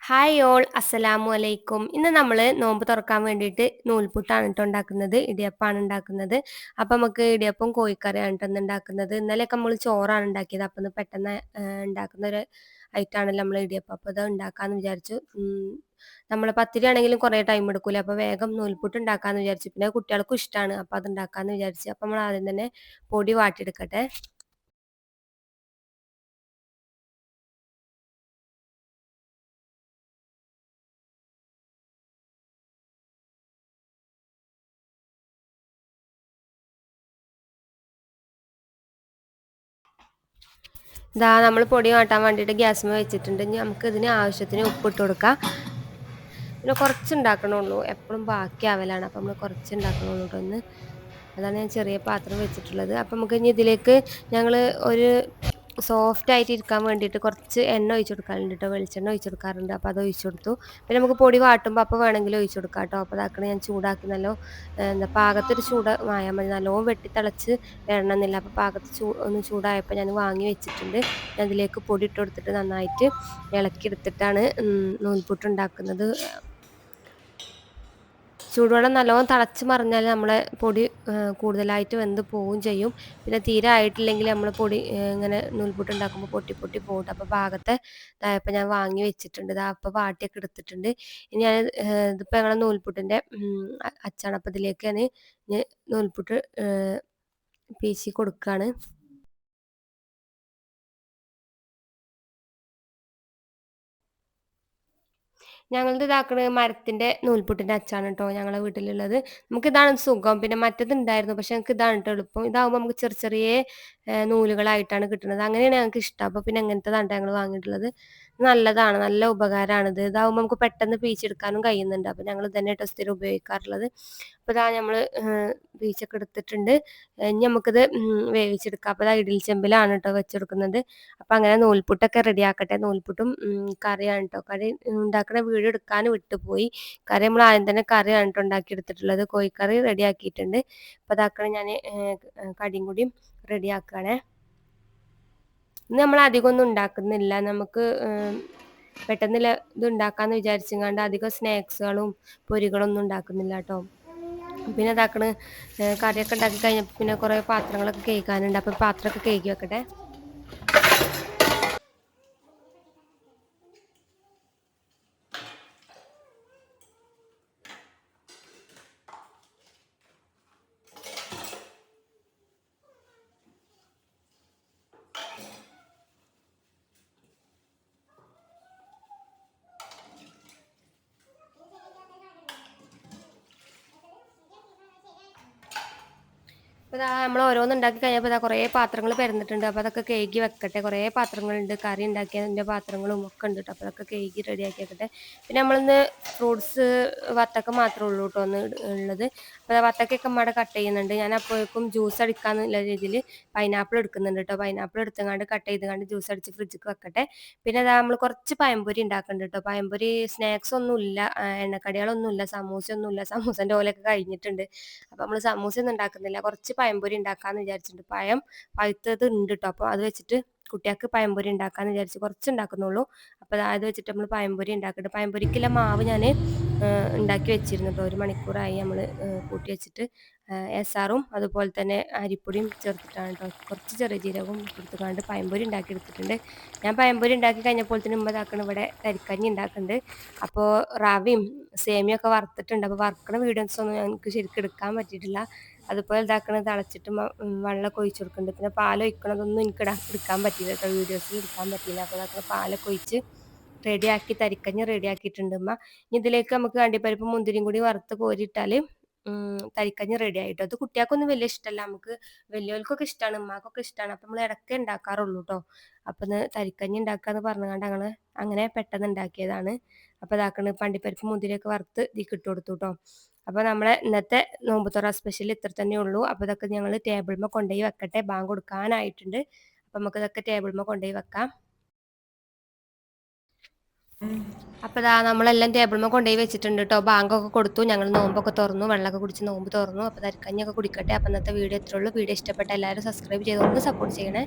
Hi all അസ്സലാമു അലൈക്കും. ഇന്ന് നമ്മൾ നോമ്പ് തുറക്കാൻ വേണ്ടിയിട്ട് നൂൽപുട്ടാണ് കേട്ടോ ഉണ്ടാക്കുന്നത്, ഇടിയപ്പമാണ് ഉണ്ടാക്കുന്നത്. അപ്പം നമുക്ക് ഇടിയപ്പം കോഴിക്കറിയാണ് കേട്ടോ ഇന്ന് ഉണ്ടാക്കുന്നത്. ഇന്നലെയൊക്കെ നമ്മൾ ചോറാണ് ഉണ്ടാക്കിയത്. അപ്പം ഇന്ന് പെട്ടെന്ന് ഉണ്ടാക്കുന്ന ഒരു ഐറ്റാണല്ലോ നമ്മൾ ഇടിയപ്പം. അപ്പോൾ അത് ഉണ്ടാക്കാമെന്ന് വിചാരിച്ചു. നമ്മൾ പത്തിരി ആണെങ്കിലും കുറേ ടൈം എടുക്കൂല. അപ്പോൾ വേഗം നൂൽപുട്ട് ഉണ്ടാക്കാമെന്ന് വിചാരിച്ചു. പിന്നെ കുട്ടികൾക്കും ഇഷ്ടമാണ്. അപ്പോൾ അത് ഉണ്ടാക്കാമെന്ന് വിചാരിച്ചു. അപ്പം നമ്മൾ ആദ്യം തന്നെ പൊടി വാട്ടിയെടുക്കട്ടെ. ഇതാ നമ്മൾ പൊടി വാട്ടാൻ വേണ്ടിയിട്ട് ഗ്യാസ്മ വെച്ചിട്ടുണ്ട്. ഇനി നമുക്ക് ഇതിന് ആവശ്യത്തിന് ഉപ്പിട്ട് കൊടുക്കാം. പിന്നെ കുറച്ച് ഉണ്ടാക്കണുള്ളൂ, എപ്പോഴും ബാക്കിയാവലാണ്. അപ്പം നമ്മൾ കുറച്ച് ഉണ്ടാക്കണുള്ളൂ കേട്ടോ ഒന്ന്. അതാണ് ഞാൻ ചെറിയ പാത്രം വെച്ചിട്ടുള്ളത്. അപ്പം നമുക്ക് ഇനി ഇതിലേക്ക് ഞങ്ങൾ ഒരു സോഫ്റ്റ് ആയിട്ട് ഇരിക്കാൻ വേണ്ടിയിട്ട് കുറച്ച് എണ്ണ ഒഴിച്ചു കൊടുക്കാറുണ്ട് കേട്ടോ, വെളിച്ചെണ്ണ ഒഴിച്ചു കൊടുക്കാറുണ്ട്. അപ്പോൾ അത് ഒഴിച്ചു കൊടുത്തു. പിന്നെ നമുക്ക് പൊടി വാട്ടുമ്പോൾ അപ്പോൾ വേണമെങ്കിൽ ഒഴിച്ചു കൊടുക്കാം കേട്ടോ. അപ്പോൾ അതാക്കണ ഞാൻ ചൂടാക്കി നല്ലോ എന്താ പാകത്തൊരു ചൂട് ആയാൽ മതി, നല്ലോണം വെട്ടിത്തിളച്ച് വരണമെന്നില്ല. അപ്പോൾ പാകത്ത് ഒന്ന് ചൂടായപ്പോൾ ഞാൻ വാങ്ങി വെച്ചിട്ടുണ്ട്. ഞാൻ അതിലേക്ക് പൊടി ഇട്ട് കൊടുത്തിട്ട് നന്നായിട്ട് ഇളക്കിയെടുത്തിട്ടാണ് നൂൽപുട്ട് ഉണ്ടാക്കുന്നത്. ചൂടുവെള്ളം നല്ലോണം തിളച്ച് മറിഞ്ഞാൽ നമ്മളെ പൊടി കൂടുതലായിട്ട് വെന്ത് പോവുകയും ചെയ്യും. പിന്നെ തീരെ ആയിട്ടില്ലെങ്കിൽ നമ്മൾ പൊടി ഇങ്ങനെ നൂൽപുട്ട് ഉണ്ടാക്കുമ്പോൾ പൊട്ടി പൊട്ടി പോകും. അപ്പോൾ ഭാഗത്തെ ഇതായപ്പോൾ ഞാൻ വാങ്ങി വെച്ചിട്ടുണ്ട്. ഇതാ അപ്പോൾ വാട്ടിയൊക്കെ എടുത്തിട്ടുണ്ട്. ഇനി ഞാൻ ഇതിപ്പോൾ ഞങ്ങളുടെ നൂൽപുട്ടിൻ്റെ അച്ചാണ്. അപ്പോൾ ഇതിലേക്ക് ഞാൻ നൂൽപുട്ട് പീച്ചി കൊടുക്കുകയാണ്. ഞങ്ങളത് ഇതാക്കണത് മരത്തിൻ്റെ നൂൽപുട്ടിൻ്റെ അച്ചാണ് കേട്ടോ ഞങ്ങളെ വീട്ടിലുള്ളത്. നമുക്കിതാണ് സുഖം. പിന്നെ മറ്റത് ഉണ്ടായിരുന്നു, പക്ഷെ ഞങ്ങൾക്ക് ഇതാണ് കേട്ടോ എളുപ്പം. ഇതാകുമ്പോൾ നമുക്ക് ചെറിയ ചെറിയ നൂലുകളായിട്ടാണ് കിട്ടുന്നത്. അങ്ങനെയാണ് ഞങ്ങൾക്ക് ഇഷ്ടം. അപ്പോൾ പിന്നെ എങ്ങനത്തതാണ് ഞങ്ങൾ വാങ്ങിയിട്ടുള്ളത്. നല്ലതാണ്, നല്ല ഉപകാരമാണിത്. ഇതാകുമ്പോൾ നമുക്ക് പെട്ടെന്ന് പീച്ചെടുക്കാനും കഴിയുന്നുണ്ട്. അപ്പോൾ ഞങ്ങൾ ഇതന്നെ കേട്ടോ സ്ഥിരം ഉപയോഗിക്കാറുള്ളത്. അപ്പോൾ ഇതാ നമ്മൾ പീച്ചൊക്കെ എടുത്തിട്ടുണ്ട്. ഇനി നമുക്കിത് വേവിച്ചെടുക്കാം. അപ്പോൾ ഇതാ ഇഡലി ചെമ്പിലാണ് കേട്ടോ വെച്ചെടുക്കുന്നത്. അപ്പം അങ്ങനെ നൂൽപുട്ടൊക്കെ റെഡിയാക്കട്ടെ. നൂൽപുട്ടും കറിയാണ് കേട്ടോ. കറി ഉണ്ടാക്കുന്ന വീഡിയോ എടുക്കാൻ വിട്ടുപോയി. കറി നമ്മൾ ആദ്യം തന്നെ കറിയാണ് കേട്ടോ ഉണ്ടാക്കിയെടുത്തിട്ടുള്ളത്. കോഴിക്കറി റെഡിയാക്കിയിട്ടുണ്ട്. അപ്പോൾ അതാക്കണം ഞാൻ കടിയും കൂടിയും റെഡിയാക്കുകയാണേ. ഇന്ന് നമ്മൾ അധികമൊന്നും ഉണ്ടാക്കുന്നില്ല. നമുക്ക് പെട്ടെന്ന് ഇത് ഉണ്ടാക്കാമെന്ന് വിചാരിച്ചെങ്ങാണ്ട് അധികം സ്നാക്സുകളും പൊരികളൊന്നും ഉണ്ടാക്കുന്നില്ല കേട്ടോ. പിന്നെ ഇതാക്കണ് കറിയൊക്കെ ഉണ്ടാക്കി കഴിഞ്ഞപ്പോൾ പിന്നെ കുറേ പാത്രങ്ങളൊക്കെ കേൾക്കാനുണ്ട്. അപ്പോൾ പാത്രമൊക്കെ കേൾക്കി വെക്കട്ടെ. അപ്പോൾ ഇതാ നമ്മൾ ഓരോന്ന് ഉണ്ടാക്കി കഴിഞ്ഞപ്പോൾ ഇതാ കുറേ പാത്രങ്ങൾ പരന്നിട്ടുണ്ട്. അപ്പോൾ അതൊക്കെ കഴുകി വെക്കട്ടെ. കുറേ പാത്രങ്ങളുണ്ട്, കറി ഉണ്ടാക്കിയതിൻ്റെ പാത്രങ്ങളും ഒക്കെ ഉണ്ട് കേട്ടോ. അപ്പോൾ അതൊക്കെ കഴുകി റെഡിയാക്കി വെക്കട്ടെ. പിന്നെ നമ്മളിന്ന് ഫ്രൂട്ട്സ് വത്തക്ക മാത്രമേ ഉള്ളൂ കേട്ടോ ഒന്ന് ഉള്ളത്. അപ്പോൾ വത്തക്കയൊക്കെ അമ്മയുടെ കട്ട് ചെയ്യുന്നുണ്ട്. ഞാൻ അപ്പോഴേക്കും ജ്യൂസ് അടിക്കാന്നുള്ള രീതിയിൽ പൈനാപ്പിൾ എടുക്കുന്നുണ്ട് കേട്ടോ. പൈനാപ്പിൾ എടുത്തുകൊണ്ട് കട്ട് ചെയ്തുകൊണ്ട് ജ്യൂസ് അടിച്ച് ഫ്രിഡ്ജിക്ക് വെക്കട്ടെ. പിന്നെ അതാ നമ്മൾ കുറച്ച് പഴംപൊരി ഉണ്ടാക്കുന്നുണ്ട് കേട്ടോ. പഴംപൊരി സ്നാക്സ് ഒന്നുമില്ല, എണ്ണക്കടികളൊന്നുമില്ല, സമൂസയൊന്നുമില്ല. സമൂസൻ്റെ ഓലൊക്കെ കഴിഞ്ഞിട്ടുണ്ട്. അപ്പോൾ നമ്മൾ സമൂസ ഒന്നും ഉണ്ടാക്കുന്നില്ല, കുറച്ച് പഴംപൊരി ഉണ്ടാക്കാമെന്ന് വിചാരിച്ചിട്ടുണ്ട്. പഴം പഴുത്തത് ഉണ്ട് കേട്ടോ. അപ്പോൾ അത് വെച്ചിട്ട് കുട്ടികൾക്ക് പഴംപൊരി ഉണ്ടാക്കാമെന്ന് വിചാരിച്ച് കുറച്ച് ഉണ്ടാക്കുന്നുള്ളൂ. അപ്പോൾ അത് വെച്ചിട്ട് നമ്മൾ പഴംപൊരി ഉണ്ടാക്കിയിട്ട് പഴംപൊരിക്കുള്ള മാവ് ഞാൻ ഉണ്ടാക്കി വെച്ചിരുന്നു കേട്ടോ. 1 മണിക്കൂറായി നമ്മൾ കൂട്ടി വെച്ചിട്ട്. എസ്സാറും അതുപോലെ തന്നെ അരിപ്പൊടിയും ചേർത്തിട്ടാണ് കേട്ടോ. കുറച്ച് ചെറിയ ജീരകവും എടുത്തുകൊണ്ട് പഴംപൊരി ഉണ്ടാക്കി എടുത്തിട്ടുണ്ട്. ഞാൻ പഴംപൊരി ഉണ്ടാക്കി കഴിഞ്ഞപ്പോൾ തന്നെ ഉമ്മ ഇതാക്കണം ഇവിടെ കരിക്കഞ്ഞി ഉണ്ടാക്കുന്നുണ്ട്. അപ്പോൾ റവയും സേമിയൊക്കെ വറുത്തിട്ടുണ്ട്. അപ്പോൾ വറുക്കണ വീഡിയോസ് ഒന്നും ഞങ്ങൾക്ക് ശരിക്കും എടുക്കാൻ പറ്റിയിട്ടില്ല. അതുപോലെ ഇതാക്കണത് തിളച്ചിട്ട് വെള്ളമൊക്കെ ഒഴിച്ച് കൊടുക്കുന്നുണ്ട്. പിന്നെ പാലൊഴിക്കണതൊന്നും എനിക്ക് എടുക്കാൻ പറ്റിയില്ല കേട്ടോ, വീഡിയോസിൽ എടുക്കാൻ പറ്റിയില്ല. അപ്പോൾ അതൊക്കെ പാലൊക്കെ ഒഴിച്ച് റെഡിയാക്കി തരിക്കഞ്ഞ് റെഡിയാക്കിയിട്ടുണ്ട് ഉമ്മ. ഇനി ഇതിലേക്ക് നമുക്ക് അണ്ടിപ്പരിപ്പ് മുന്തിരിയും കൂടി വറുത്ത് കോരിയിട്ടാൽ തരിക്കഞ്ഞ് റെഡി ആയിട്ടോ. അത് കുട്ടികൾക്കൊന്നും വലിയ ഇഷ്ടമല്ല, നമുക്ക് വലിയവർക്കൊക്കെ ഇഷ്ടമാണ്, ഉമ്മാക്കൊക്കെ ഇഷ്ടമാണ്. അപ്പം നമ്മൾ ഇടയ്ക്ക് ഉണ്ടാക്കാറുള്ളൂ കേട്ടോ. അപ്പം ഇന്ന് തരിക്കഞ്ഞ് ഉണ്ടാക്കാന്ന് പറഞ്ഞുകൊണ്ട് ഞങ്ങൾ അങ്ങനെ പെട്ടെന്ന് ഉണ്ടാക്കിയതാണ്. അപ്പോൾ ഇതാക്കണ് അണ്ടിപ്പരിപ്പ് മുന്തിരിയൊക്കെ വറുത്ത് ഇതിലേക്ക് ഇട്ട് കൊടുത്തു കേട്ടോ. അപ്പോൾ നമ്മളെ ഇന്നത്തെ നോമ്പുതുറ സ്പെഷ്യൽ ഇത്ര തന്നെ ഉള്ളൂ. അപ്പോൾ ഇതൊക്കെ ഞങ്ങൾ ടേബിളിൽ കൊണ്ടുപോയി വെക്കട്ടെ. ബാങ്ക് കൊടുക്കാനായിട്ടുണ്ട്. അപ്പോൾ നമുക്ക് ഇതൊക്കെ ടേബിളിൽ കൊണ്ടുപോയി വെക്കാം. അപ്പോൾ ഇതാ നമ്മളെല്ലാം ടേബിളിൽ കൊണ്ടുപോയി വെച്ചിട്ടുണ്ട് കേട്ടോ. ബാങ്കൊക്കെ കൊടുത്തു, ഞങ്ങൾ നോമ്പൊക്കെ തുറന്നു, വെള്ളമൊക്കെ കുടിച്ച് നോമ്പ് തുറന്നു. അപ്പോൾ തരിക്കഞ്ഞൊക്കെ കുടിക്കട്ടെ. അപ്പോൾ ഇന്നത്തെ വീഡിയോ ഇത്രയുള്ളൂ. വീഡിയോ ഇഷ്ടപ്പെട്ട എല്ലാവരും സബ്സ്ക്രൈബ് ചെയ്തുകൊണ്ട് സപ്പോർട്ട് ചെയ്യണേ.